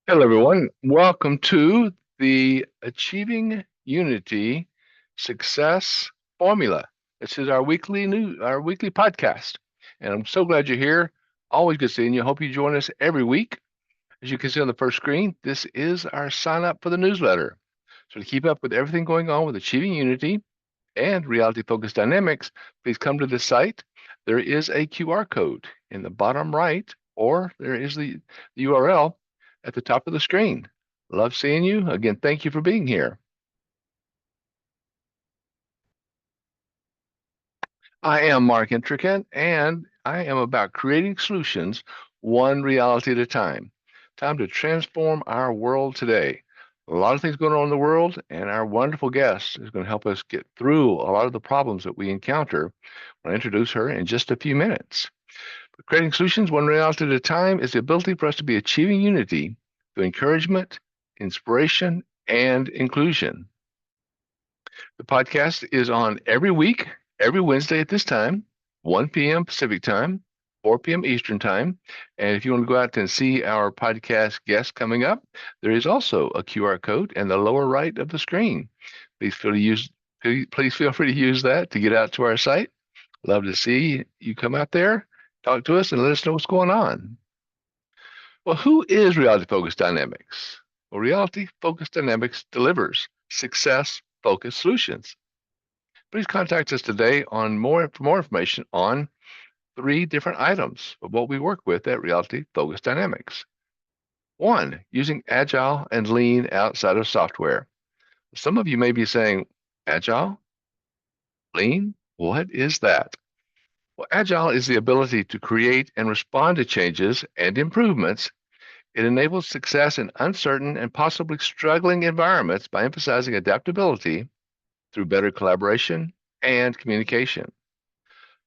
Hello, everyone. Welcome to the Achieving Unity Success Formula. This is our weekly podcast, and I'm so glad you're here. Always good seeing you. Hope you join us every week. As you can see on the first screen, this is our sign up for the newsletter. So to keep up with everything going on with Achieving Unity and Reality Focused Dynamics, please come to the site. There is a QR code in the bottom right, or there is the URL at the top of the screen. Love seeing you. Again, thank you for being here. I am Mark Intricate, and I am about creating solutions one reality at a time. Time to transform our world today. A lot of things going on in the world, and our wonderful guest is going to help us get through a lot of the problems that we encounter. I'll introduce her in just a few minutes. But creating solutions one reality at a time is the ability for us to be achieving unity through encouragement, inspiration, and inclusion. The podcast is on every week, every Wednesday at this time, 1 p.m. Pacific time, 4 p.m. Eastern time. And if you want to go out and see our podcast guests coming up, there is also a QR code in the lower right of the screen. Please feel free to use that to get out to our site. Love to see you come out there, talk to us, and let us know what's going on. Well, who is Reality Focused Dynamics? Well, Reality Focused Dynamics delivers success focused solutions. Please contact us today for more information on three different items of what we work with at Reality Focused Dynamics. One, using Agile and Lean outside of software. Some of you may be saying, Agile, Lean, what is that? Well, Agile is the ability to create and respond to changes and improvements. It enables success in uncertain and possibly struggling environments by emphasizing adaptability through better collaboration and communication.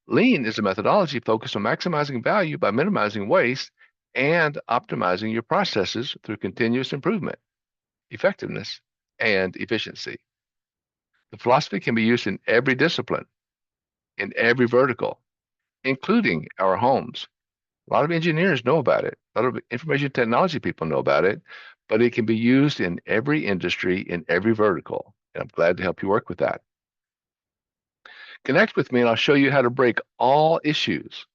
Lean is a methodology focused on maximizing value by minimizing waste and optimizing your processes through continuous improvement, effectiveness, and efficiency. The philosophy can be used in every discipline, in every vertical, including our homes. A lot of engineers know about it. A lot of information technology people know about it, but it can be used in every industry, in every vertical. And I'm glad to help you work with that. Connect with me and I'll show you how to break all issues,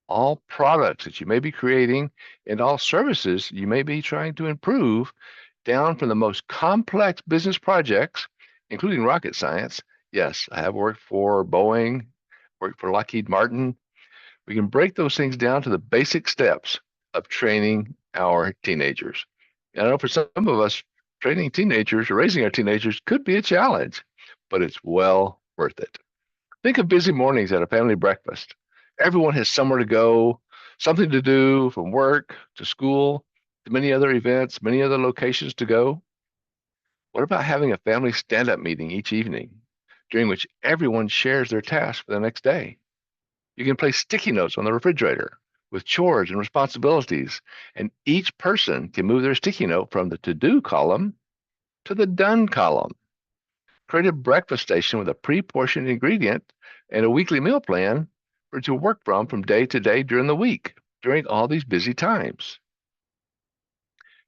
all products that you may be creating, and all services you may be trying to improve down from the most complex business projects, including rocket science. Yes, I have worked for Boeing, worked for Lockheed Martin. We can break those things down to the basic steps of training our teenagers. And I know for some of us, training teenagers or raising our teenagers could be a challenge, but it's well worth it. Think of busy mornings at a family breakfast. Everyone has somewhere to go, something to do from work to school to many other events, many other locations to go. What about having a family stand up meeting each evening during which everyone shares their tasks for the next day? You can place sticky notes on the refrigerator with chores and responsibilities, and each person can move their sticky note from the to do column to the done column. Create a breakfast station with a pre portioned ingredient and a weekly meal plan for it to work from day to day during the week, during all these busy times.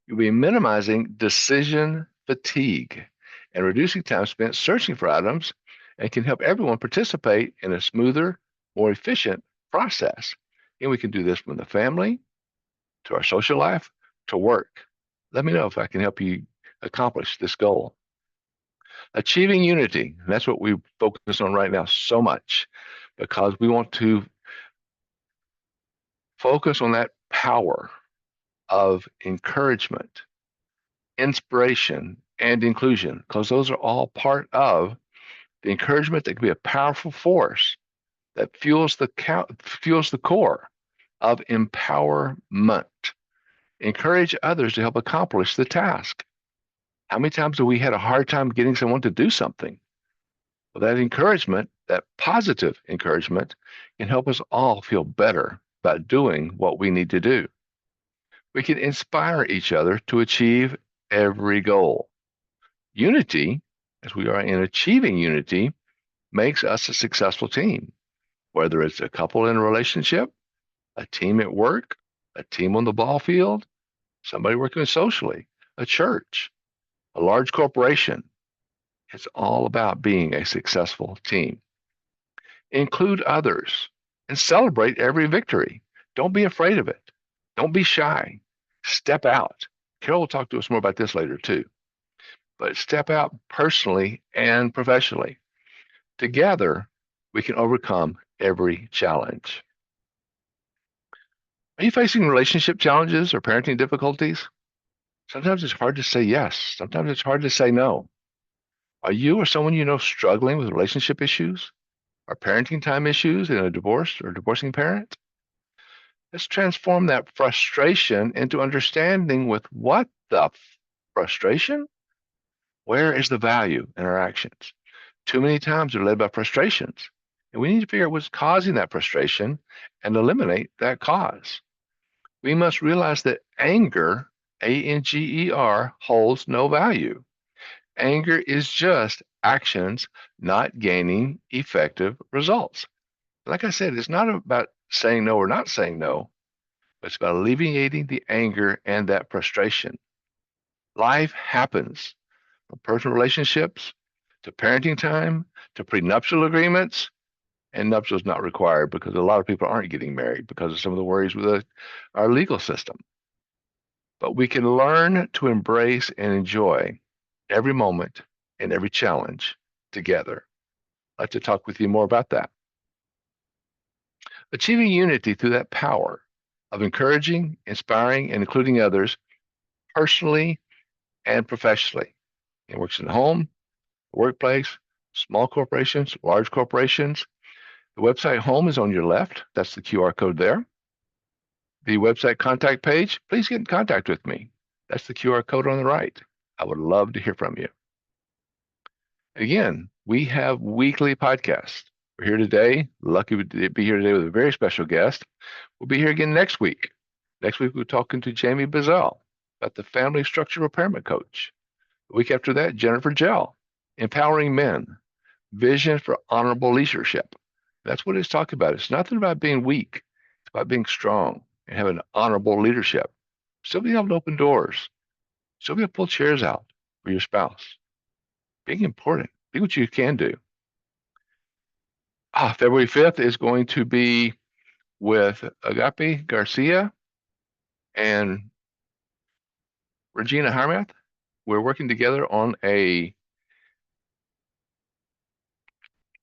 You'll be minimizing decision fatigue and reducing time spent searching for items and can help everyone participate in a smoother, more efficient process. And we can do this from the family to our social life to work. Let me know if I can help you accomplish this goal. Achieving unity, that's what we focus on right now so much because we want to focus on that power of encouragement, inspiration, and inclusion, because those are all part of the encouragement that can be a powerful force that fuels the core of empowerment. Encourage others to help accomplish the task. How many times have we had a hard time getting someone to do something? Well, that encouragement, that positive encouragement, can help us all feel better about doing what we need to do. We can inspire each other to achieve every goal. Unity, as we are in achieving unity, makes us a successful team, whether it's a couple in a relationship, a team at work, a team on the ball field, somebody working socially, a church, a large corporation. It's all about being a successful team. Include others and celebrate every victory. Don't be afraid of it. Don't be shy. Step out. Carol will talk to us more about this later too. But step out personally and professionally. Together, we can overcome every challenge. Are you facing relationship challenges or parenting difficulties? Sometimes it's hard to say yes. Sometimes it's hard to say no. Are you or someone you know struggling with relationship issues or parenting time issues in a divorced or divorcing parent? Let's transform that frustration into understanding with what the frustration? Where is the value in our actions? Too many times we're led by frustrations, and we need to figure out what's causing that frustration and eliminate that cause. We must realize that anger, ANGER, holds no value. Anger is just actions not gaining effective results. Like I said, it's not about saying no or not saying no, but it's about alleviating the anger and that frustration. Life happens from personal relationships to parenting time to prenuptial agreements, and nuptials not required because a lot of people aren't getting married because of some of the worries with our legal system. But we can learn to embrace and enjoy every moment and every challenge together. I'd like to talk with you more about that. Achieving unity through that power of encouraging, inspiring, and including others personally and professionally. It works in the home, the workplace, small corporations, large corporations. The website home is on your left. That's the QR code there. The website contact page, please get in contact with me. That's the QR code on the right. I would love to hear from you. Again, we have weekly podcasts. We're here today. Lucky to be here today with a very special guest. We'll be here again next week. Next week, we're talking to Jamie Bazell about the family structure repairment coach. The week after that, Jennifer Gell, empowering men, vision for honorable leadership. That's what it's talking about. It's nothing about being weak. It's about being strong and having honorable leadership. Still being able to open doors. Still be able to pull chairs out for your spouse. Being important. Be what you can do. February 5th is going to be with Agape Garcia and Regina Harmath. We're working together on a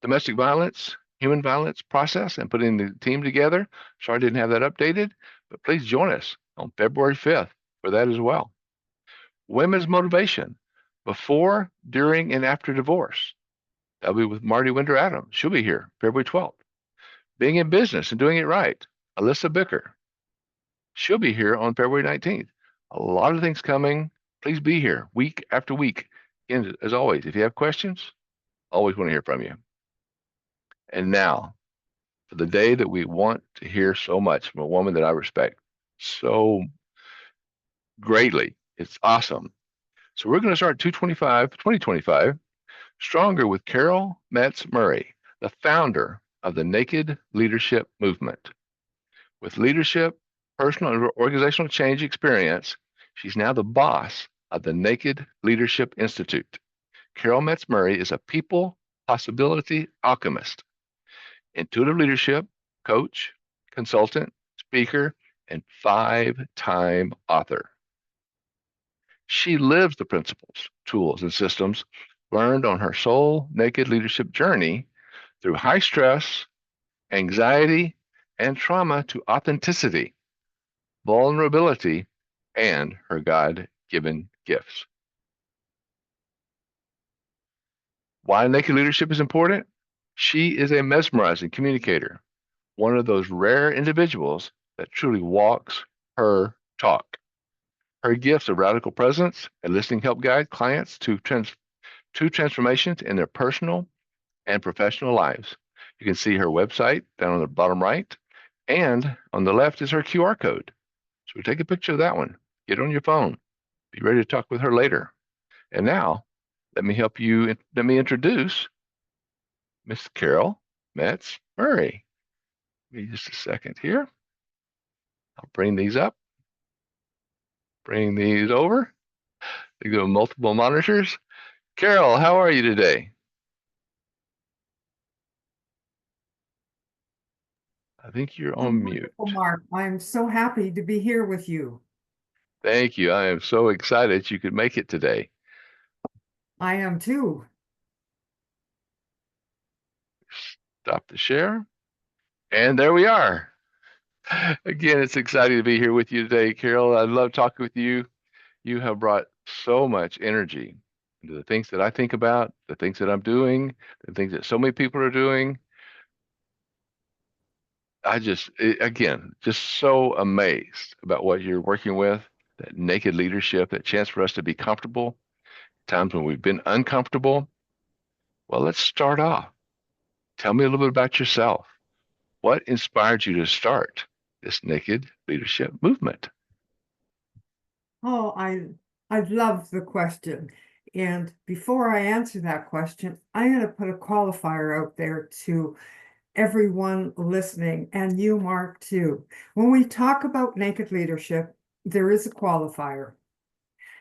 domestic violence, human violence process and putting the team together. Sorry I didn't have that updated, but please join us on February 5th for that as well. Women's motivation before, during, and after divorce. That'll be with Marty Winder Adams. She'll be here February 12th. Being in business and doing it right. Alyssa Bicker. She'll be here on February 19th. A lot of things coming. Please be here week after week. And as always, if you have questions, always want to hear from you. And now, for the day that we want to hear so much from a woman that I respect so greatly. It's awesome. So we're going to start 2025, Stronger with Carol Metz Murray, the founder of the Naked Leadership Movement. With leadership, personal, and organizational change experience, she's now the boss of the Naked Leadership Institute. Carol Metz Murray is a people possibility alchemist, intuitive leadership coach, consultant, speaker, and 5-time author. She lives the principles, tools, and systems learned on her soul naked leadership journey through high stress, anxiety, and trauma to authenticity, vulnerability, and her God-given gifts. Why naked leadership is important? She is a mesmerizing communicator, one of those rare individuals that truly walks her talk. Her gifts of radical presence and listening help guide clients to transformations in their personal and professional lives. You can see her website down on the bottom right, and on the left is her QR code. So take a picture of that one, get it on your phone, be ready to talk with her later. And now, let me introduce Miss Carol Metz Murray. Give me just a second here. I'll bring these up. Bring these over. They go multiple monitors. Carol, how are you today? I think you're I'm on mute. wonderful, Mark. I'm so happy to be here with you. Thank you. I am so excited you could make it today. I am too. Stop the share. And there we are. Again, it's exciting to be here with you today, Carol. I love talking with you. You have brought so much energy into the things that I think about, the things that I'm doing, the things that so many people are doing. Again, just so amazed about what you're working with, that naked leadership, that chance for us to be comfortable, times when we've been uncomfortable. Well, let's start off. Tell me a little bit about yourself. What inspired you to start this naked leadership movement? Oh, I love the question. And before I answer that question, I'm going to put a qualifier out there to everyone listening, and you, Mark, too. When we talk about naked leadership, there is a qualifier.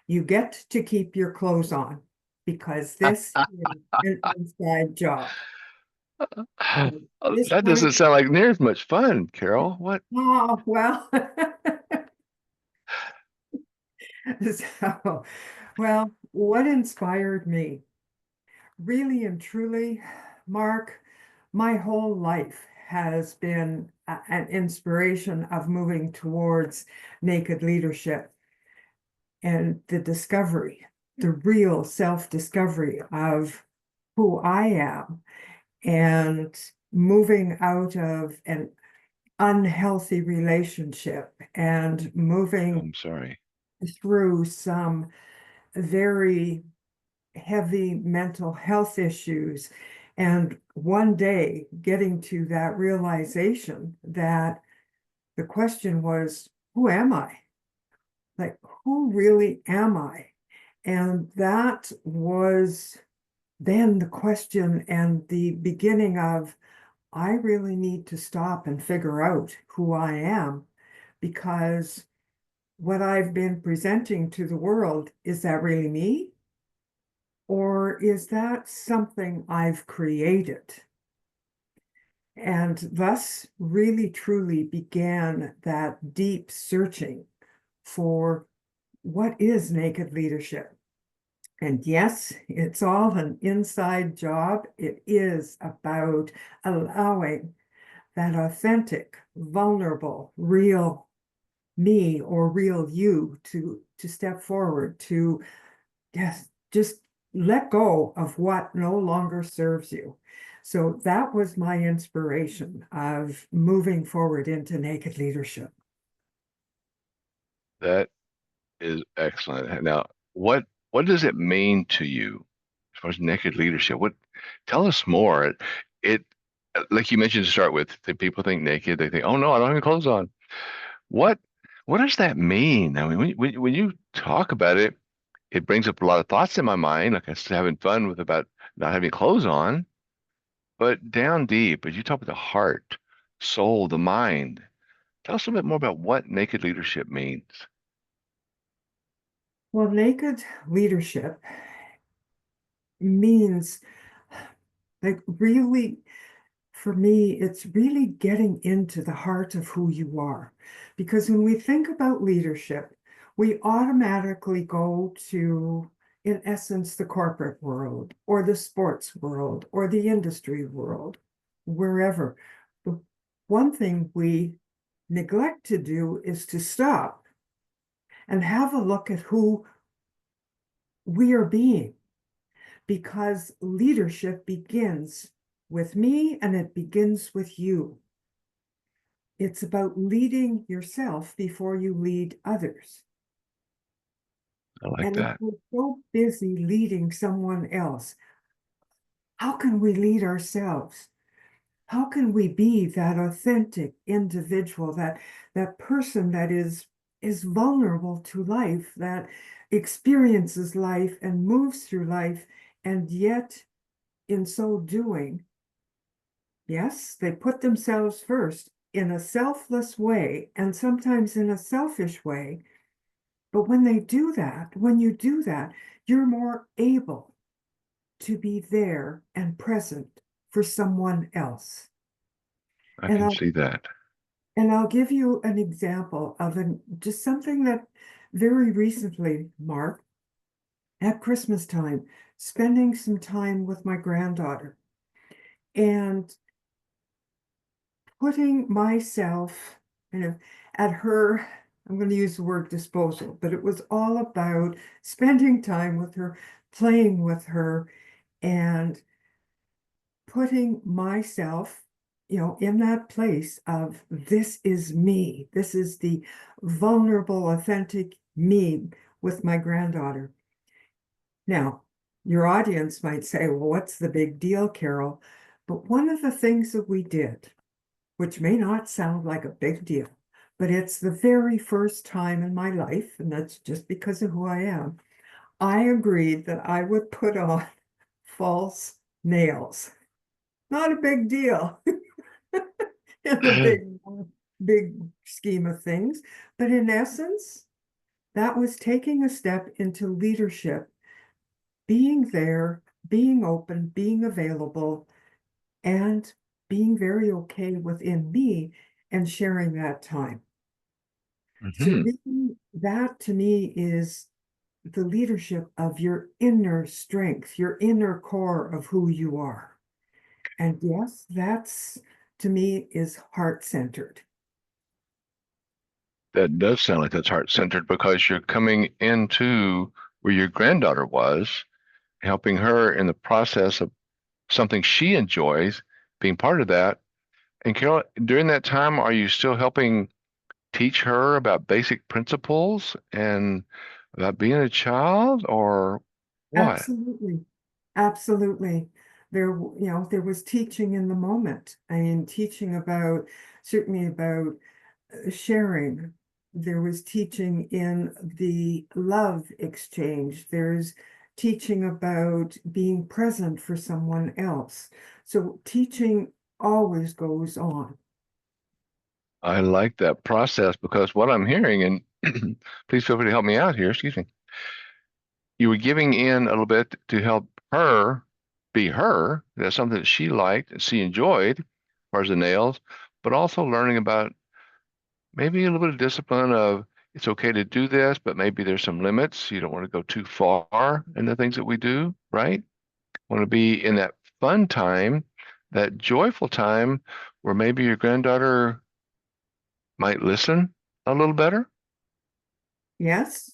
You get to keep your clothes on because this is an inside job. This That doesn't one, sound like near as much fun, Carol. What? oh, well. So, well, what inspired me? Really and truly, Mark, my whole life has been an inspiration of moving towards naked leadership and the discovery, the real self-discovery of who I am and moving out of an unhealthy relationship and moving I'm sorry. through some very heavy mental health issues. And one day getting to that realization that the question was, who am I? Like, who really am I? And that was then the question and the beginning of, I really need to stop and figure out who I am because what I've been presenting to the world, is that really me? Or is that something I've created? And thus really truly began that deep searching for what is naked leadership. And yes, it's all an inside job. It is about allowing that authentic, vulnerable, real me or real you to step forward, to yes, just let go of what no longer serves you. So that was my inspiration of moving forward into naked leadership. That is excellent. Now, what does it mean to you as far as naked leadership? What tell us more. It like you mentioned to start with, that people think naked, they think, oh no, I don't have any clothes on. What what does that mean? I mean, when you talk about it, it brings up a lot of thoughts in my mind, like I was having fun with about not having clothes on, but down deep, as you talk about the heart, soul, the mind, tell us a bit more about what naked leadership means. Well, naked leadership means, like, really, for me, it's really getting into the heart of who you are. Because when we think about leadership, we automatically go to, in essence, the corporate world or the sports world or the industry world, wherever. The one thing we neglect to do is to stop and have a look at who we are being, because leadership begins with me and it begins with you. It's about leading yourself before you lead others. I like And if that. we're so busy leading someone else, how can we lead ourselves? How can we be that authentic individual, that person that is vulnerable to life, that experiences life and moves through life, and yet in so doing, yes, they put themselves first in a selfless way and sometimes in a selfish way, But when you do that, you're more able to be there and present for someone else. I And can I'll see that. and I'll give you an example of just something that very recently, Mark, at Christmas time, spending some time with my granddaughter and putting myself kind of at her, I'm going to use the word disposal, but it was all about spending time with her, playing with her, and putting myself, in that place of this is me. This is the vulnerable, authentic me with my granddaughter. Now, your audience might say, well, what's the big deal, Carol? But one of the things that we did, which may not sound like a big deal, but it's the very first time in my life, and that's just because of who I am, I agreed that I would put on false nails. Not a big deal in the big scheme of things. But in essence, that was taking a step into leadership, being there, being open, being available, and being very okay within me and sharing that time. So Hmm. really, that to me is the leadership of your inner strength, your inner core of who you are. And yes, that's to me is heart centered. That does sound like that's heart centered because you're coming into where your granddaughter was, helping her in the process of something she enjoys, being part of that. And Carol, during that time, are you still helping teach her about basic principles and about being a child or what? Absolutely. Absolutely. There was teaching in the moment. I mean, teaching about, certainly about sharing. There was teaching in the love exchange. There's teaching about being present for someone else. So teaching always goes on. I like that process because what I'm hearing, and please feel free to help me out here, excuse me. You were giving in a little bit to help her be her. That's something that she liked and she enjoyed, as far as the nails, but also learning about maybe a little bit of discipline of it's okay to do this, but maybe there's some limits. You don't want to go too far in the things that we do, right? Want to be in that fun time, that joyful time where maybe your granddaughter might listen a little better. Yes,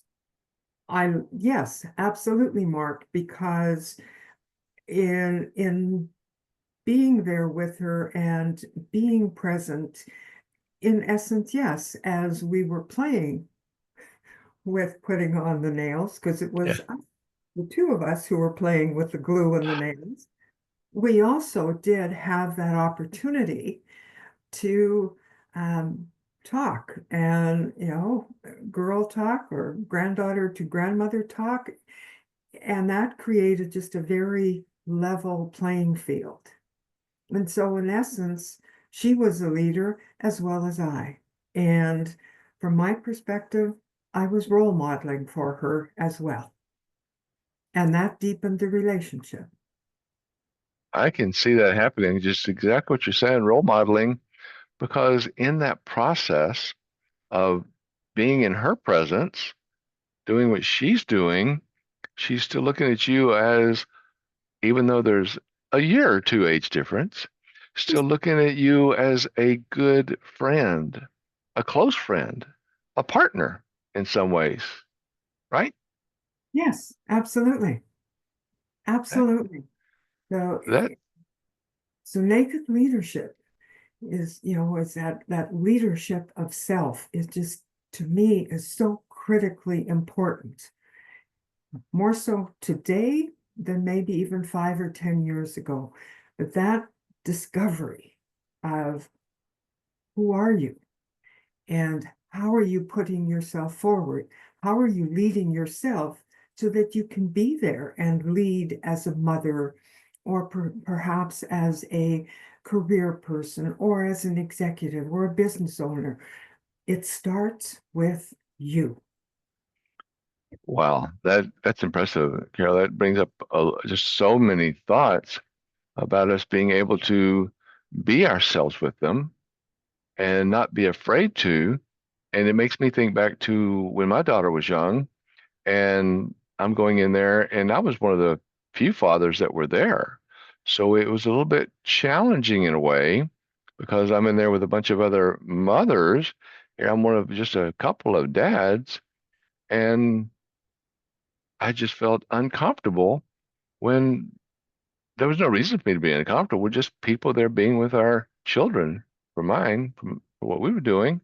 yes, absolutely, Mark, because in being there with her and being present, in essence, yes, as we were playing with putting on the nails, because it Yeah. was the two of us who were playing with the glue and the nails, we also did have that opportunity to um, talk and, girl talk or granddaughter to grandmother talk. And that created just a very level playing field. And so, in essence, she was a leader as well as I. And from my perspective, I was role modeling for her as well. And that deepened the relationship. I can see that happening, just exactly what you're saying, role modeling, because in that process of being in her presence, doing what she's doing, she's still looking at you as, even though there's a year or two age difference, still looking at you as a good friend, a close friend, a partner in some ways, right? Yes, absolutely. That Absolutely. So, that so naked leadership is that leadership of self is just, to me, is so critically important. More so today than maybe even 5 or 10 years ago. But that discovery of who are you and how are you putting yourself forward? How are you leading yourself so that you can be there and lead as a mother or perhaps as a career person or as an executive or a business owner? It starts with you. Wow, that's impressive, Carol. That brings up just so many thoughts about us being able to be ourselves with them and not be afraid to. And it makes me think back to when my daughter was young, and I'm going in there, and I was one of the few fathers that were there. So it was a little bit challenging in a way because I'm in there with a bunch of other mothers. Here I'm one of just a couple of dads, and I just felt uncomfortable when there was no reason for me to be uncomfortable. We're just people there being with our children for mine, for what we were doing.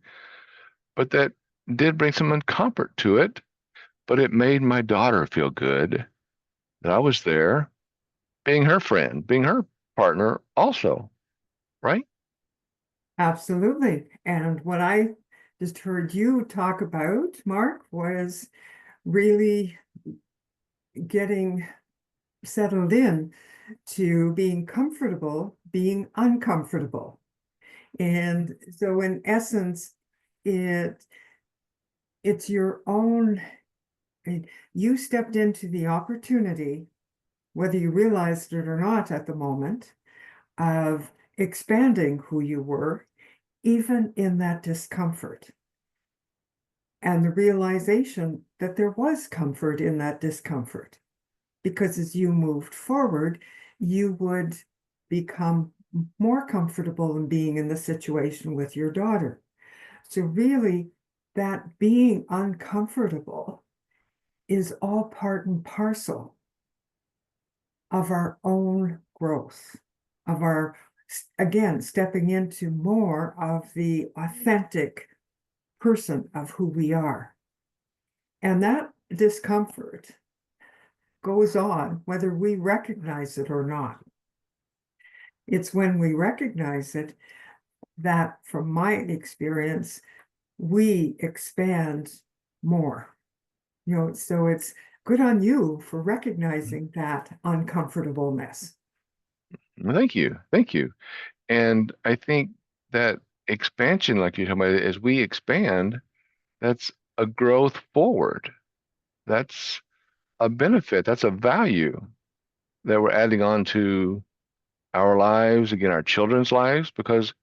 But that did bring some uncomfort to it. But it made my daughter feel good that I was there, being her friend, being her partner also, right? Absolutely. And what I just heard you talk about, Mark, was really getting settled in to being comfortable, being uncomfortable. And so in essence, it it's your own, you stepped into the opportunity, whether you realized it or not at the moment, of expanding who you were, even in that discomfort. And the realization that there was comfort in that discomfort. Because as you moved forward, you would become more comfortable in being in the situation with your daughter. So, really, that being uncomfortable is all part and parcel of our own growth, of our, again, stepping into more of the authentic person of who we are. And that discomfort goes on whether we recognize it or not. It's when we recognize it that, from my experience, we expand more. So it's good on you for recognizing that uncomfortableness. Well, thank you. Thank you. And I think that expansion, like you're talking about, as we expand, that's a growth forward. That's a benefit. That's a value that we're adding on to our lives, again, our children's lives, because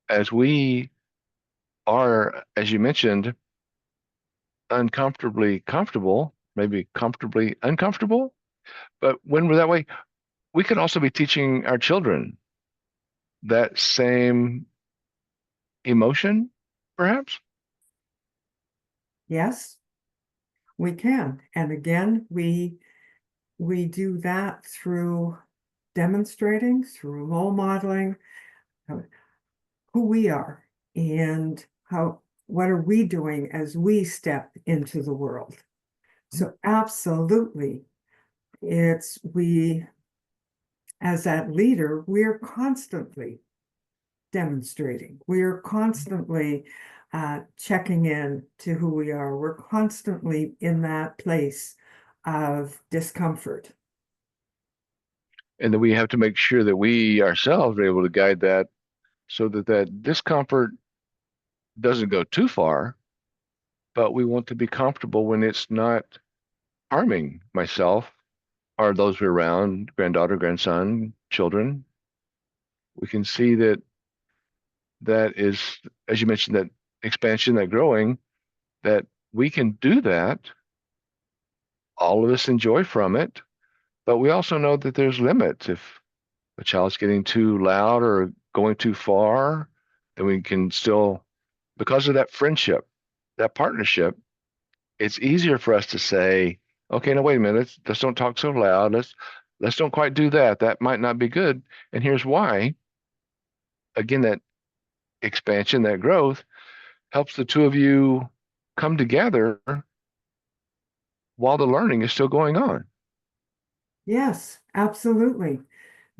as we are, as you mentioned, uncomfortably comfortable, maybe comfortably uncomfortable, but when we're that way, we could also be teaching our children that same emotion, perhaps. Yes, we can. And again, we do that through demonstrating, through role modeling, uh, who we are and how what are we doing as we step into the world. So absolutely, it's we as that leader, we're constantly demonstrating. We're constantly checking in to who we are. We're constantly in that place of discomfort. And then we have to make sure that we ourselves are able to guide that so that that discomfort doesn't go too far, but we want to be comfortable when it's not harming myself or those we're around, granddaughter, grandson, children. We can see that that is, as you mentioned, that expansion, that growing, that we can do that. All of us enjoy from it, but we also know that there's limits. If a child's getting too loud or going too far, then we can still, because of that friendship, that partnership, it's easier for us to say, okay, now wait a minute, let's don't talk so loud. Let's don't quite do that. That might not be good. And here's why. Again, that expansion, that growth helps the two of you come together while the learning is still going on. Yes, absolutely.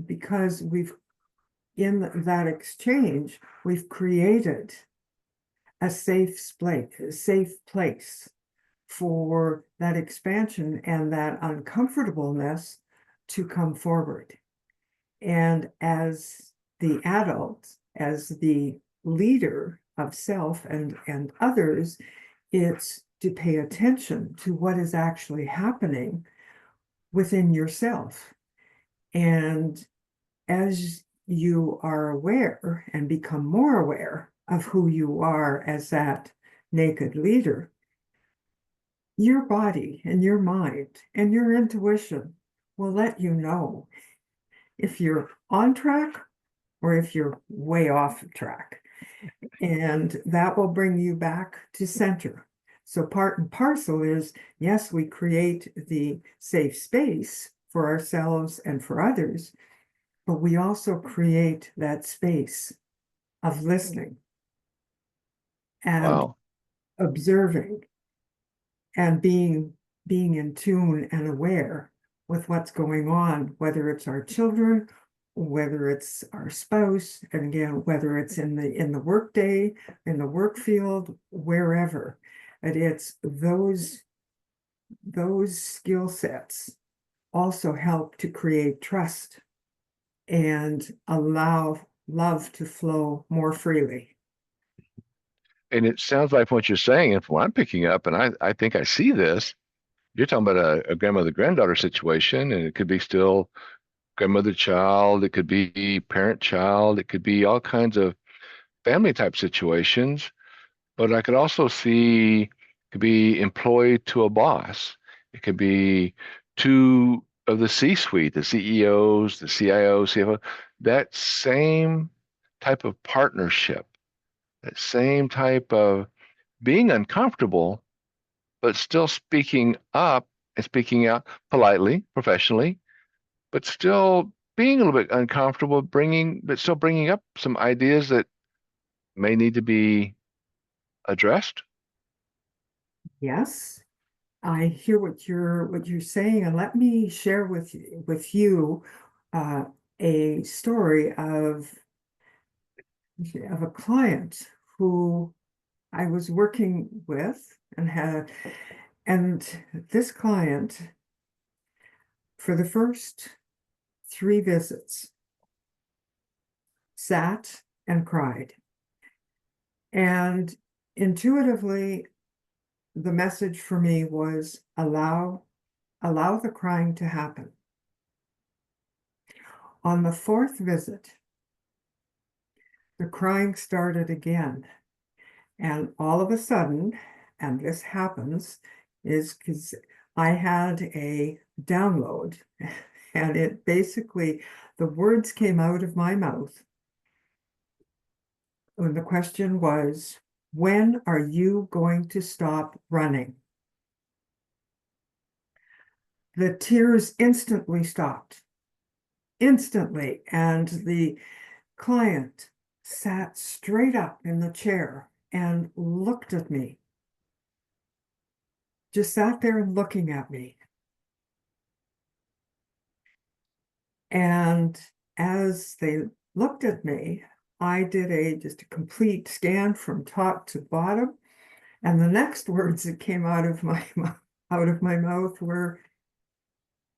Because in that exchange, we've created a safe place for that expansion and that uncomfortableness to come forward. And as the adult, as the leader of self and others It's to pay attention to what is actually happening within yourself. And as you are aware and become more aware of who you are as that naked leader, your body and your mind and your intuition will let you know if you're on track or if you're way off track. And that will bring you back to center. So part and parcel is, yes, we create the safe space for ourselves and for others, but we also create that space of listening and Wow. observing and being in tune and aware with what's going on, whether it's our children, whether it's our spouse, and again, whether it's in the workday, in the work field, wherever. And it's those skill sets also help to create trust and allow love to flow more freely. And it sounds like what you're saying, and from what I'm picking up, and I think I see this, you're talking about a grandmother granddaughter situation, and it could be still grandmother child, it could be parent child, it could be all kinds of family type situations. But I could also see it could be employed to a boss. It could be two of the C-suite, the CEOs, the CIOs, CFO, that same type of partnership, that same type of being uncomfortable, but still speaking up and speaking out politely, professionally, but still being a little bit uncomfortable, but still bringing up some ideas that may need to be addressed. Yes, I hear what you're saying, and let me share with you uh, a story of a client who I was working with and this client for the first 3 visits sat and cried. And intuitively, the message for me was allow the crying to happen. On the 4th visit, the crying started again. And all of a sudden, and this happens, is because I had a download, and it basically, the words came out of my mouth. And the question was, when are you going to stop running? The tears instantly stopped, instantly. And the client sat straight up in the chair and looked at me, just sat there looking at me. And as they looked at me, I did just a complete scan from top to bottom. And the next words that came out of my mouth were,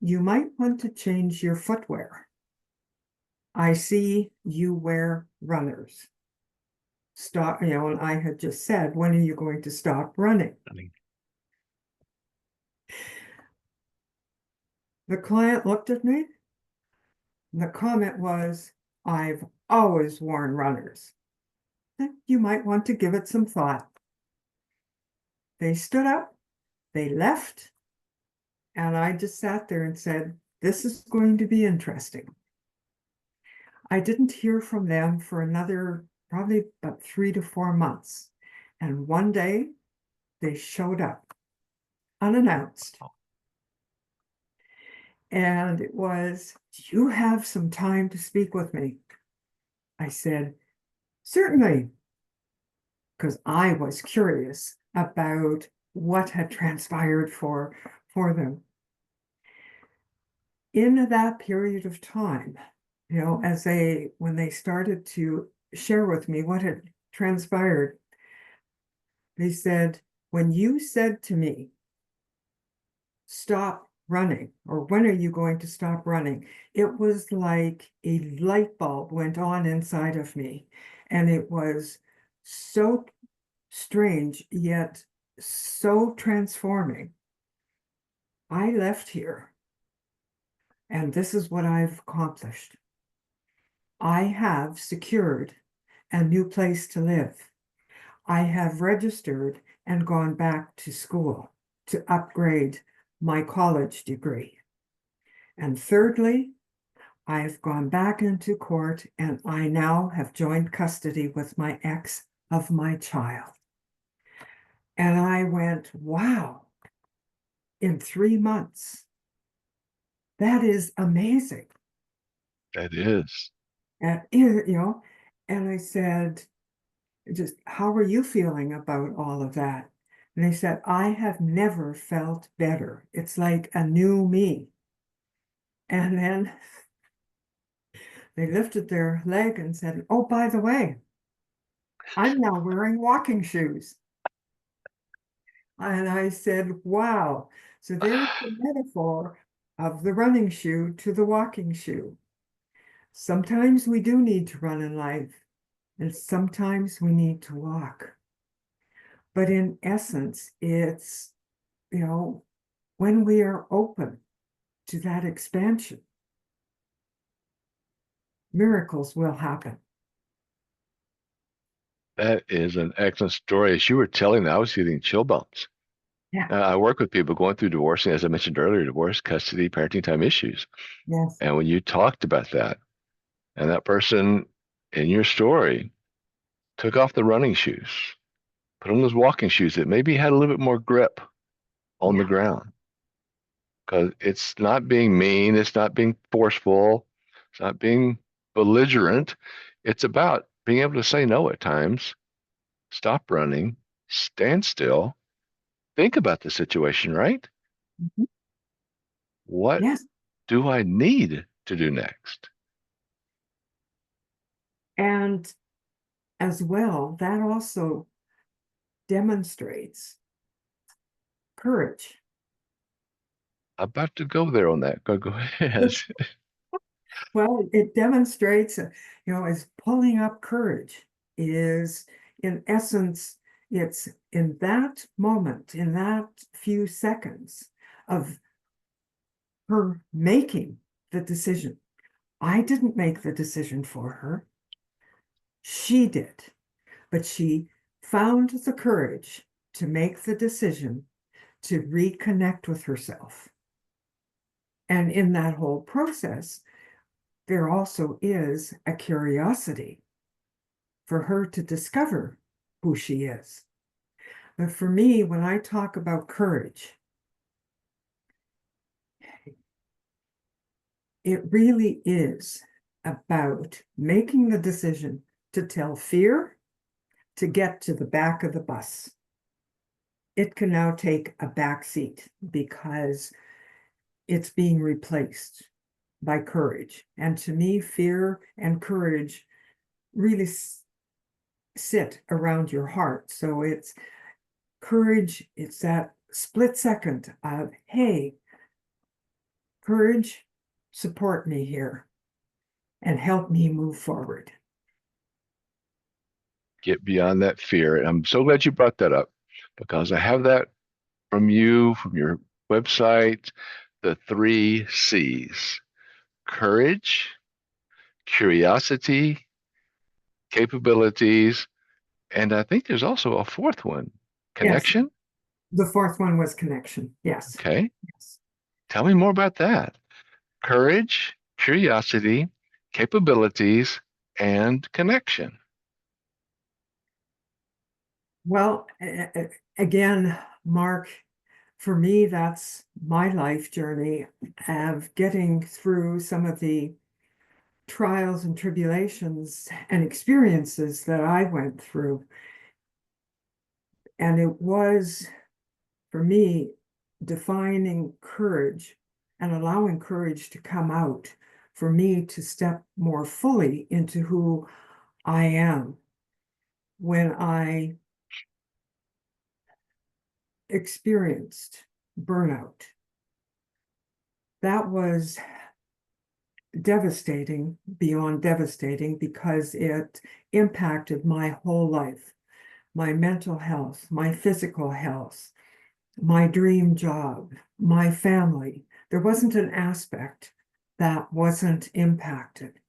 you might want to change your footwear. I see you wear runners. Stop, and I had just said, when are you going to stop running? The client looked at me. And the comment was, I've always worn runners. You might want to give it some thought. They stood up, they left, and I just sat there and said, this is going to be interesting. I didn't hear from them for another probably about 3 to 4 months. And one day they showed up unannounced. And it was, do you have some time to speak with me? I said, certainly, because I was curious about what had transpired for them. In that period of time, when they started to share with me what had transpired, they said, when you said to me, stop running, or when are you going to stop running? It was like a light bulb went on inside of me. And it was so strange, yet so transforming. I left here, and this is what I've accomplished. I have secured a new place to live. I have registered and gone back to school to upgrade my college degree. And thirdly, I've gone back into court and I now have joint custody with my ex of my child. And I went, wow, in 3 months. That is amazing. That is. And, and I said, just how are you feeling about all of that? And they said, I have never felt better. It's like a new me. And then they lifted their leg and said, oh, by the way, I'm now wearing walking shoes. And I said, wow. So there's the metaphor of the running shoe to the walking shoe. Sometimes we do need to run in life, and sometimes we need to walk. But in essence, it's, when we are open to that expansion, miracles will happen. That is an excellent story. As you were telling that, I was getting chill bumps. Yeah. I work with people going through divorcing, as I mentioned earlier, divorce, custody, parenting time issues. Yes. And when you talked about that, and that person in your story took off the running shoes, put on those walking shoes that maybe had a little bit more grip on the Yeah. ground. Because it's not being mean, it's not being forceful, it's not being belligerent. It's about being able to say no at times, stop running, stand still, think about the situation, right? Mhm. What Yes. do I need to do next? And as well, that also demonstrates courage. About to go there on that. Go ahead. Well, it demonstrates, is pulling up courage is, in essence, it's in that moment, in that few seconds of her making the decision. I didn't make the decision for her. She did, but she found the courage to make the decision to reconnect with herself. And in that whole process, there also is a curiosity for her to discover who she is. But for me, when I talk about courage, it really is about making the decision to tell fear to get to the back of the bus. It can now take a back seat because it's being replaced by courage. And to me, fear and courage really sit around your heart. So it's courage, it's that split second of, hey, courage, support me here and help me move forward. Get beyond that fear. And I'm so glad you brought that up because I have that from you, from your website, the three C's: courage, curiosity, capabilities, and I think there's also a fourth one: Yes, connection. the fourth one was connection. Yes. Okay. Yes. Tell me more about that. Courage, curiosity, capabilities, and connection. Well, again, Mark, for me, that's my life journey of getting through some of the trials and tribulations and experiences that I went through. And it was, for me, defining courage and allowing courage to come out for me to step more fully into who I am when I experienced burnout. That was devastating beyond devastating because it impacted my whole life, my mental health, my physical health, my dream job, my family. There wasn't an aspect that wasn't impacted.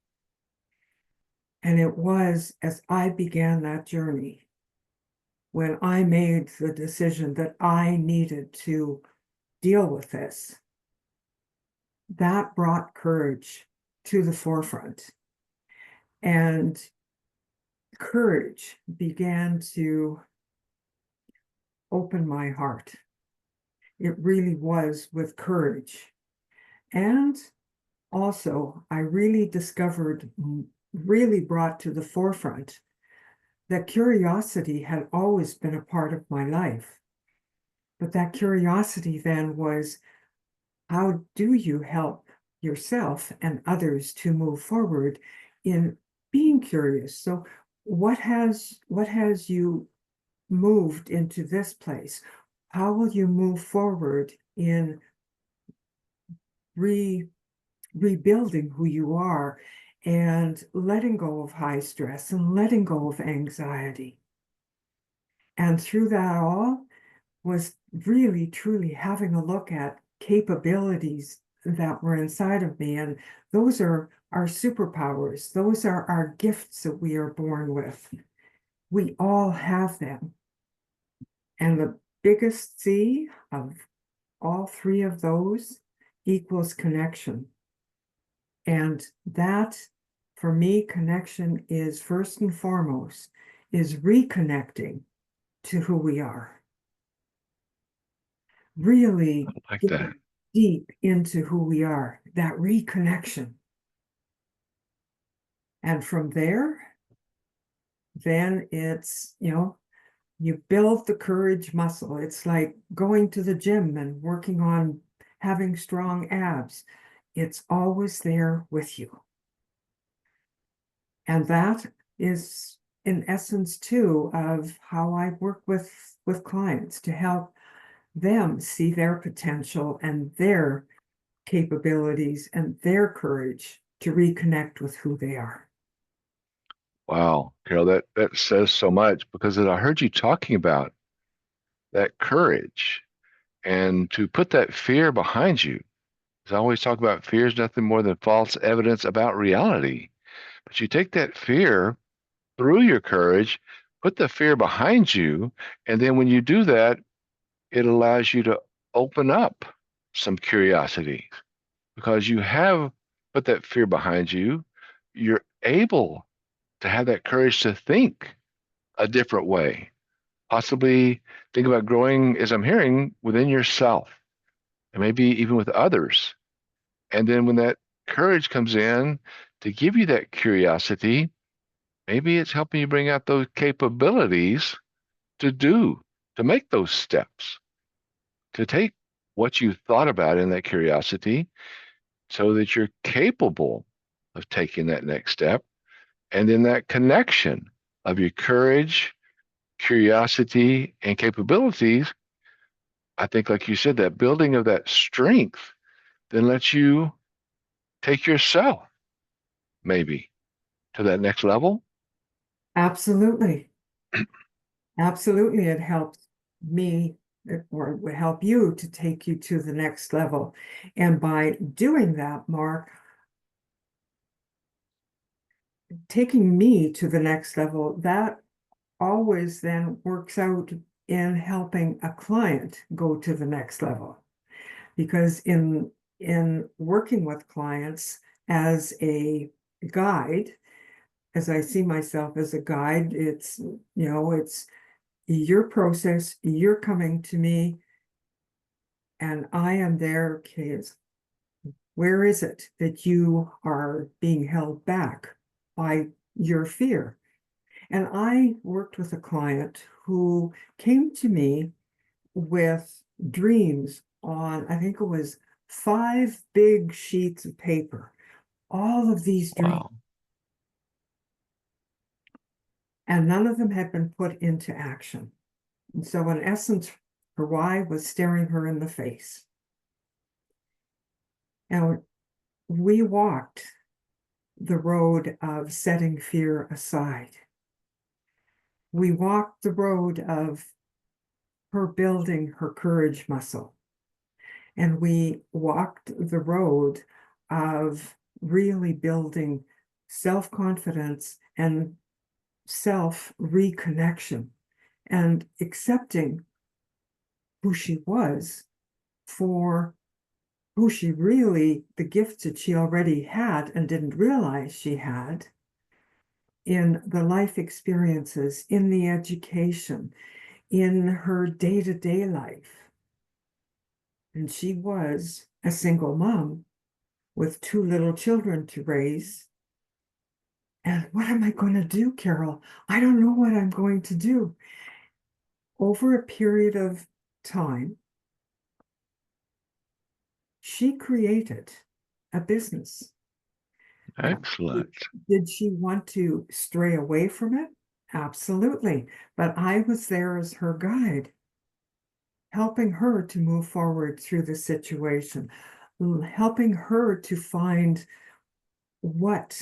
And it was as I began that journey, when I made the decision that I needed to deal with this, that brought courage to the forefront. And courage began to open my heart. It really was with courage. And also, I really discovered, really brought to the forefront that curiosity had always been a part of my life. But that curiosity then was, how do you help yourself and others to move forward in being curious? So what has you moved into this place? How will you move forward in rebuilding who you are and letting go of high stress and letting go of anxiety? And through that all was really truly having a look at capabilities that were inside of me. And those are our superpowers. Those are our gifts that we are born with. We all have them. And the biggest C of all three of those equals connection. And that, for me, connection is first and foremost, is reconnecting to who we are. Really Like that. getting deep into who we are, that reconnection. And from there, then it's, you build the courage muscle. It's like going to the gym and working on having strong abs. It's always there with you. And that is in essence too of how I work with clients, to help them see their potential and their capabilities and their courage to reconnect with who they are. Wow, Carol, that says so much because as I heard you talking about that courage and to put that fear behind you. As I always talk about, fear is nothing more than false evidence about reality. But you take that fear through your courage, put the fear behind you, and then when you do that, it allows you to open up some curiosity because you have put that fear behind you. You're able to have that courage to think a different way, possibly think about growing, as I'm hearing, within yourself and maybe even with others. And then when that courage comes in to give you that curiosity, maybe it's helping you bring out those capabilities to do, to make those steps, to take what you thought about in that curiosity so that you're capable of taking that next step. And then that connection of your courage, curiosity, and capabilities, I think, like you said, that building of that strength then lets you take yourself maybe to that next level. Absolutely. Absolutely. It helps me, or it would help you to take you to the next level. And by doing that, Mark, taking me to the next level, that always then works out in helping a client go to the next level. Because in working with clients as a guide, as I see myself as a guide, it's your process, you're coming to me, and I am there. Okay, where is it that you are being held back by your fear? And I worked with a client who came to me with dreams on, I think it was 5 big sheets of paper, all of these dreams, Wow. and none of them had been put into action. And so, in essence, her why was staring her in the face. And we walked the road of setting fear aside. we walked the road of her building her courage muscle. And we walked the road of really building self-confidence and self-reconnection and accepting who she was for who she really, the gifts that she already had and didn't realize she had in the life experiences, in the education, in her day-to-day life. And she was a single mom with two little children to raise. And what am I going to do, Carol? I don't know what I'm going to do. Over a period of time, she created a business. Excellent. Did she want to stray away from it? Absolutely. But I was there as her guide, helping her to move forward through the situation, helping her to find what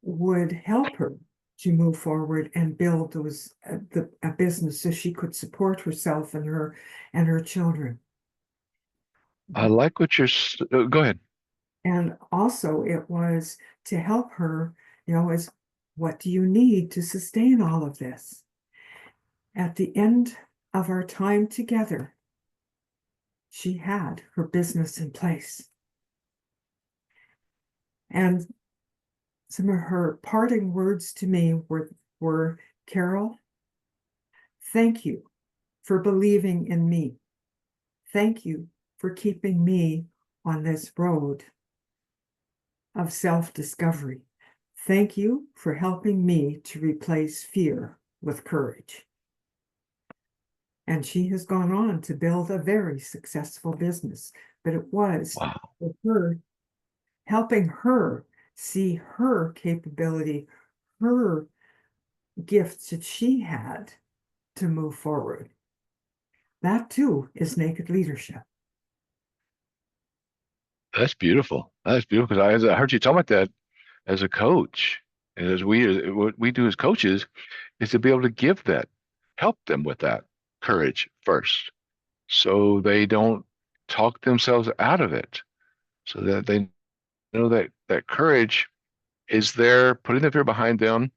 would help her to move forward and build a business so she could support herself and her children. I like what go ahead. And also it was to help her, as what do you need to sustain all of this? At the end of our time together, she had her business in place. And some of her parting words to me were Carol, thank you for believing in me. Thank you for keeping me on this road of self-discovery. Thank you for helping me to replace fear with courage. And she has gone on to build a very successful business. But it was Wow. for her, helping her see her capability, her gifts that she had to move forward. That too is naked leadership. That's beautiful. That's beautiful. Because I heard you talk about that as a coach. And what we do as coaches is to be able to give that, help them with that courage first, so they don't talk themselves out of it, so that they know that courage is there, putting the fear behind them,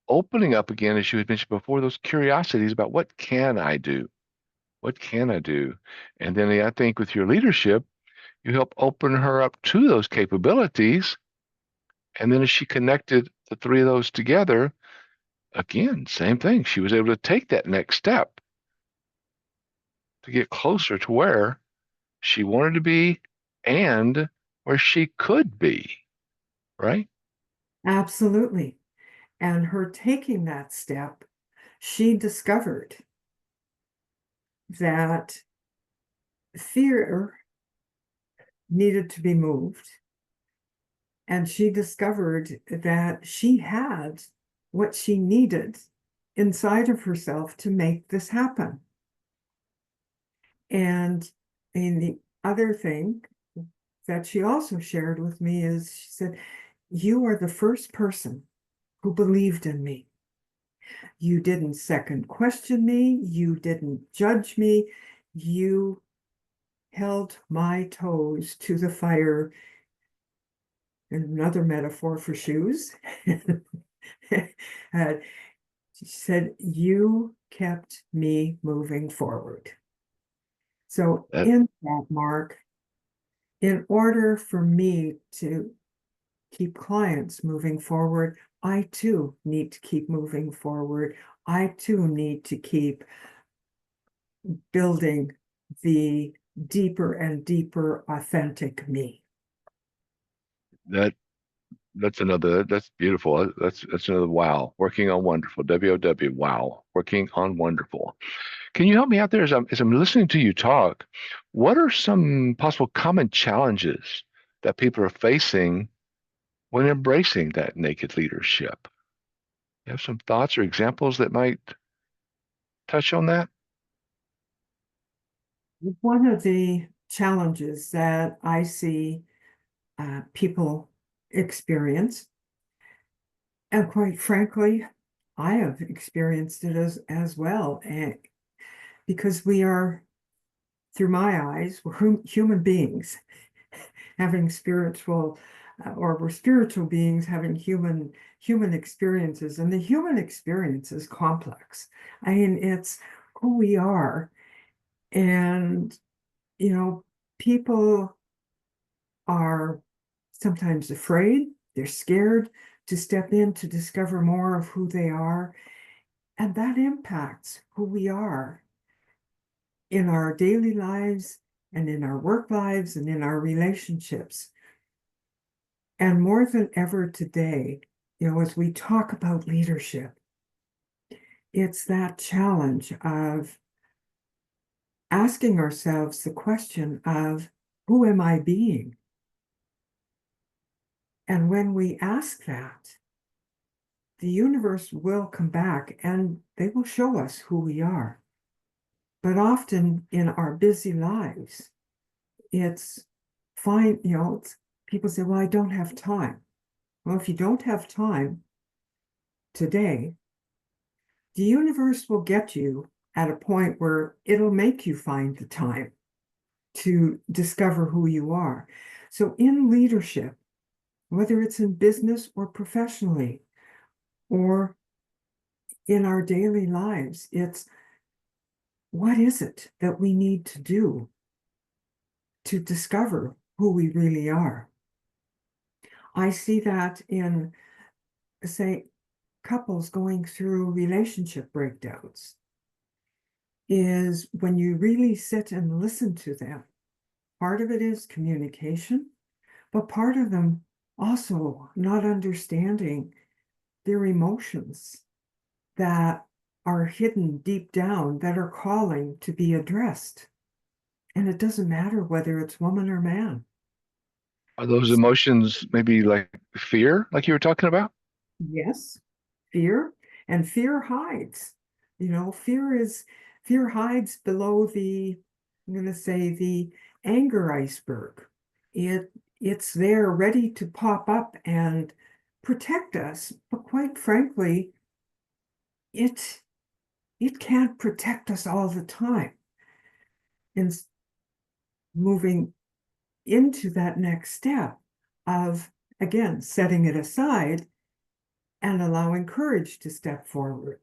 opening up again, as you had mentioned before, those curiosities about what can I do? What can I do? And then I think with your leadership, you help open her up to those capabilities. And then as she connected the three of those together, again, same thing. She was able to take that next step to get closer to where she wanted to be and where she could be, right? Absolutely. And her taking that step, she discovered that fear needed to be moved. And she discovered that she had what she needed inside of herself to make this happen. And the other thing that she also shared with me is she said, you are the first person who believed in me. You didn't second question me. You didn't judge me. You held my toes to the fire. Another metaphor for shoes. She said, you kept me moving forward. So That in that, Mark, in order for me to keep clients moving forward, I too need to keep moving forward. I too need to keep building the deeper and deeper authentic me. that that's beautiful. That's another wow. Working on wonderful. WOW. Wow. Working on wonderful. Can you help me out there as I'm listening to you talk? What are some possible common challenges that people are facing when embracing that naked leadership? You have some thoughts or examples that might touch on that? One of the challenges that I see people experience, and quite frankly, I have experienced it as well. And because we are, through my eyes, we're human beings having spiritual, or we're spiritual beings having human experiences, and the human experience is complex. I mean, it's who we are, and you know, people are sometimes afraid, they're scared to step in to discover more of who they are, and that impacts who we are in our daily lives and in our work lives and in our relationships. And more than ever today, as we talk about leadership, it's that challenge of asking ourselves the question of, who am I being? And when we ask that, the universe will come back and they will show us who we are. But often in our busy lives, it's fine, people say, well, I don't have time. Well, if you don't have time today, the universe will get you at a point where it'll make you find the time to discover who you are. So in leadership, whether it's in business or professionally or in our daily lives, it's what is it that we need to do to discover who we really are? I see that in, say, couples going through relationship breakdowns, is when you really sit and listen to them. Part of it is communication, but part of them also not understanding their emotions that are hidden deep down that are calling to be addressed. And it doesn't matter whether it's woman or man. Are those emotions maybe like fear, like you were talking about? Yes, fear, and fear hides. Fear hides below the, I'm going to say, the anger iceberg. It's there ready to pop up and protect us, but quite frankly, it it can't protect us all the time. And moving into that next step of, again, setting it aside and allowing courage to step forward.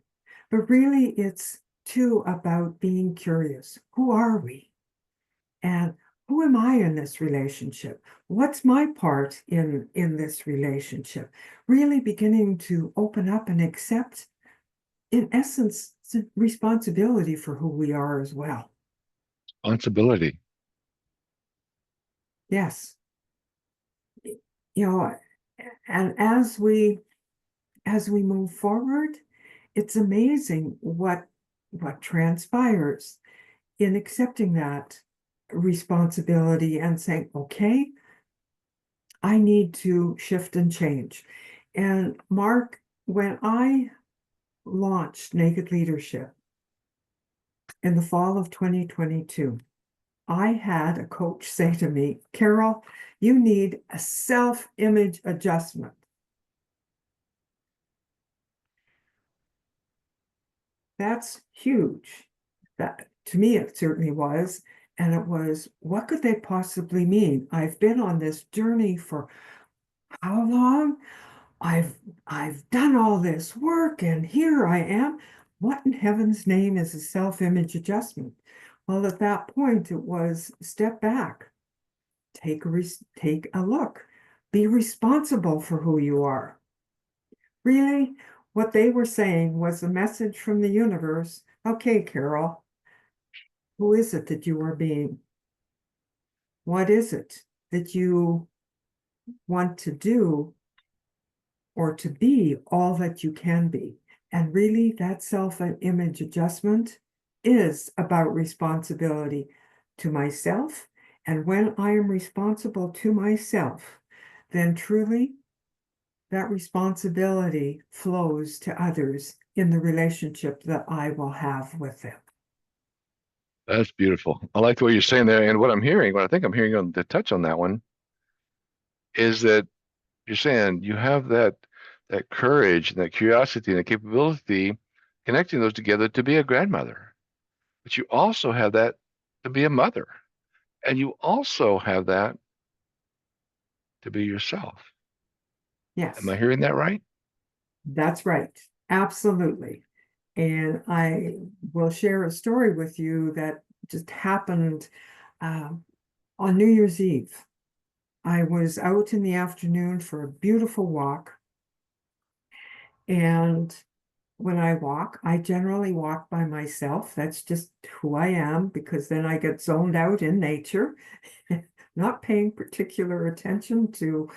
But really, it's too about being curious. Who are we? And who am I in this relationship? What's my part in this relationship? Really beginning to open up and accept, in essence, responsibility for who we are as well. Responsibility. Yes. You know, and as we move forward, it's amazing what transpires in accepting that responsibility and saying, okay, I need to shift and change. And Mark, when I launched Naked Leadership in the fall of 2022, I had a coach say to me, Carol, you need a self-image adjustment. That's huge. That to me, it certainly was. And it was, what could they possibly mean? I've been on this journey for how long? I've done all this work and here I am. What in heaven's name is a self-image adjustment? Well, at that point, it was step back, take a look, be responsible for who you are. Really, what they were saying was a message from the universe. Okay, Carol, who is it that you are being? What is it that you want to do or to be all that you can be? And really, that self-image adjustment is about responsibility to myself. And when I am responsible to myself, then truly that responsibility flows to others in the relationship that I will have with them. That's beautiful. I like the way you're saying there. And what I'm hearing, what I think I'm hearing on the touch on that one is that you're saying you have that that courage and that curiosity and the capability, connecting those together to be a grandmother. But you also have that to be a mother. And you also have that to be yourself. Am Yes, I hearing that right? that's right. Absolutely. And I will share a story with you that just happened uh, on New Year's Eve. I was out in the afternoon for a beautiful walk. And when I walk, I generally walk by myself. That's just who I am because then I get zoned out in nature, not paying particular attention to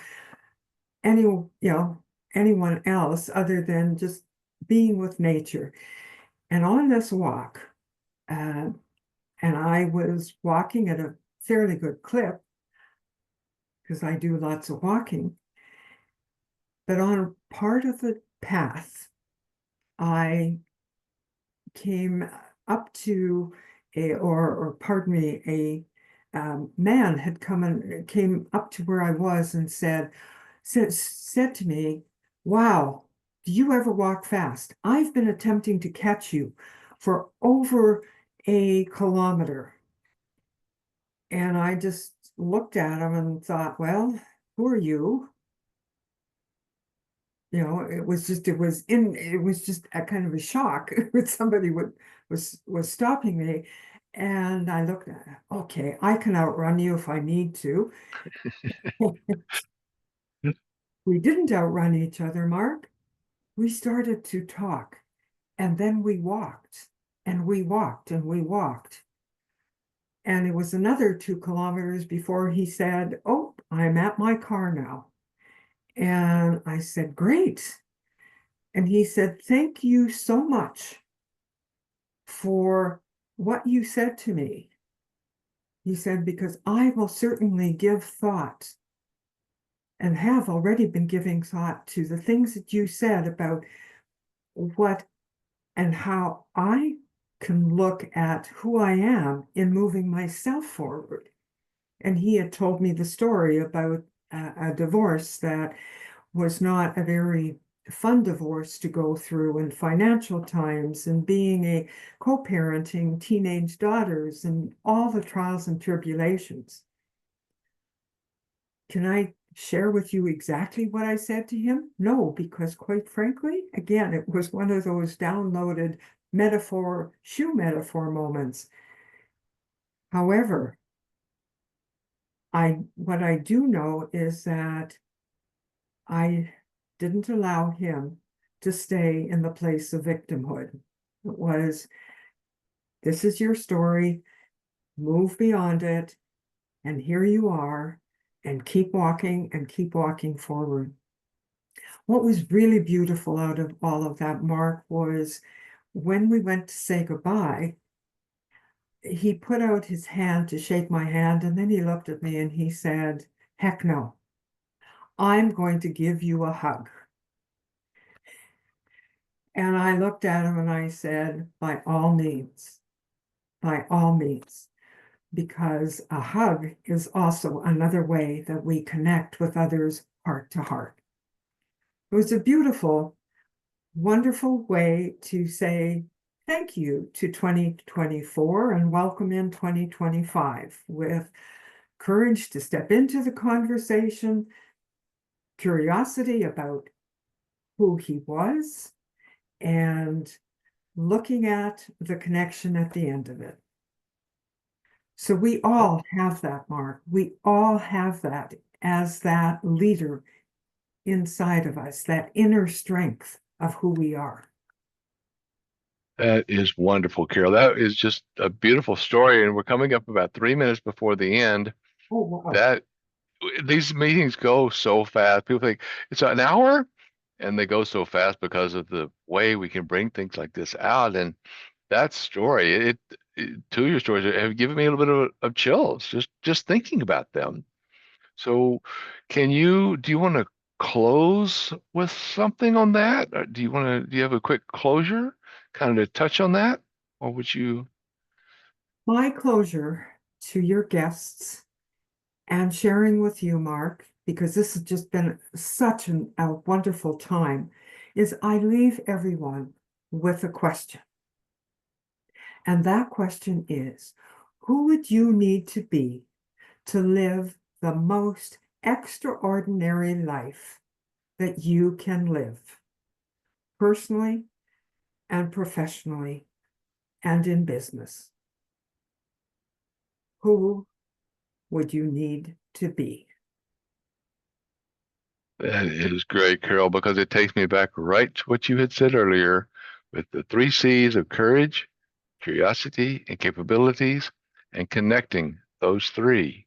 any, anyone else other than just being with nature. And on this walk, uh, and I was walking at a fairly good clip because I do lots of walking, but on part of the path, I came up to or pardon me, a man had come and came up to where I was and said to me, "Wow, do you ever walk fast? I've been attempting to catch you for over a kilometer." And I just looked at him and thought, well, who are you? It was just a kind of a shock when somebody was stopping me. And I looked at it, okay, I can outrun you if I need to. We didn't outrun each other, Mark. We started to talk, and then we walked, and we walked, and we walked. And it was another 2 kilometers before he said, "Oh, I'm at my car now." And I said, "Great." And he said, "Thank you so much for what you said to me." He said, "Because I will certainly give thought and have already been giving thought to the things that you said about what and how I can look at who I am in moving myself forward." And he had told me the story about a divorce that was not a very fun divorce to go through in financial times and being a co-parenting teenage daughters and all the trials and tribulations. Can I share with you exactly what I said to him? No, because quite frankly, again, it was one of those downloaded shoe metaphor moments. However, what I do know is that I didn't allow him to stay in the place of victimhood. It was, this is your story, move beyond it, and here you are, and keep walking forward. What was really beautiful out of all of that, Mark, was when we went to say goodbye, he put out his hand to shake my hand, and then he looked at me and he said, "Heck no, I'm going to give you a hug." And I looked at him and I said, by all means, because a hug is also another way that we connect with others heart to heart. It was a beautiful, wonderful way to say thank you to 2024 and welcome in 2025 with courage to step into the conversation, curiosity about who he was, and looking at the connection at the end of it. So we all have that, Mark. We all have that as that leader inside of us, that inner strength of who we are. That is wonderful, Carol. That is just a beautiful story. And we're coming up about 3 minutes before the end. Oh, wow. That these meetings go so fast. People think it's an hour, and they go so fast because of the way we can bring things like this out. And that story, two of your stories have given me a little bit of chills just thinking about them. So, do you want to close with something on that? Or do you have a quick closure kind of to touch on that? Or would you? My closure to your guests and sharing with you, Mark, because this has just been such a wonderful time, is I leave everyone with a question. And that question is, who would you need to be to live the most extraordinary life that you can live, personally and professionally and in business? Who would you need to be? That is great, Carol, because it takes me back right to what you had said earlier with the three C's of courage, curiosity, and capabilities, and connecting those three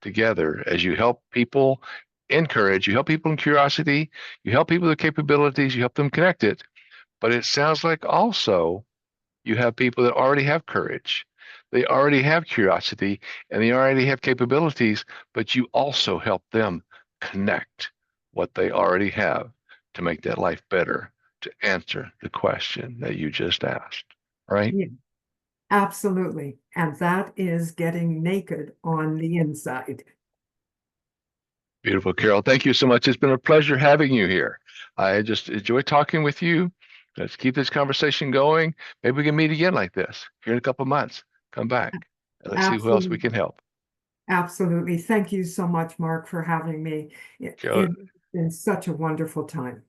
together as you help people in courage, you help people in curiosity, you help people with capabilities, you help them connect it. But it sounds like also you have people that already have courage. They already have curiosity and they already have capabilities, but you also help them connect what they already have to make that life better, to answer the question that you just asked, right? Yeah, absolutely. And that is getting naked on the inside. Beautiful, Carol. Thank you so much. It's been a pleasure having you here. I just enjoy talking with you. Let's keep this conversation going. Maybe we can meet again like this here in a couple of months. Come back and let's see who else we Absolutely. can help. Absolutely. Thank you so much, Mark, for having me. Carol, It's been such a wonderful time.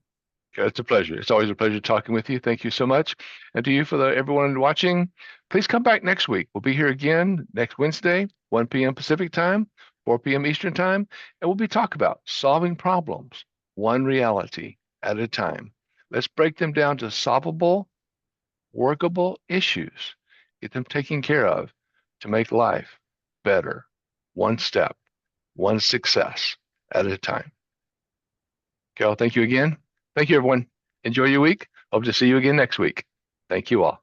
it's a pleasure. It's always a pleasure talking with you. Thank you so much. And to you, for everyone watching, please come back next week. We'll be here again next Wednesday, 1 p.m. Pacific time, 4 p.m. Eastern time, and we'll be talking about solving problems one reality at a time. Let's break them down to solvable, workable issues, get them taken care of to make life better, one step, one success at a time. Carol, thank you again. Thank you, everyone. Enjoy your week. Hope to see you again next week. Thank you all.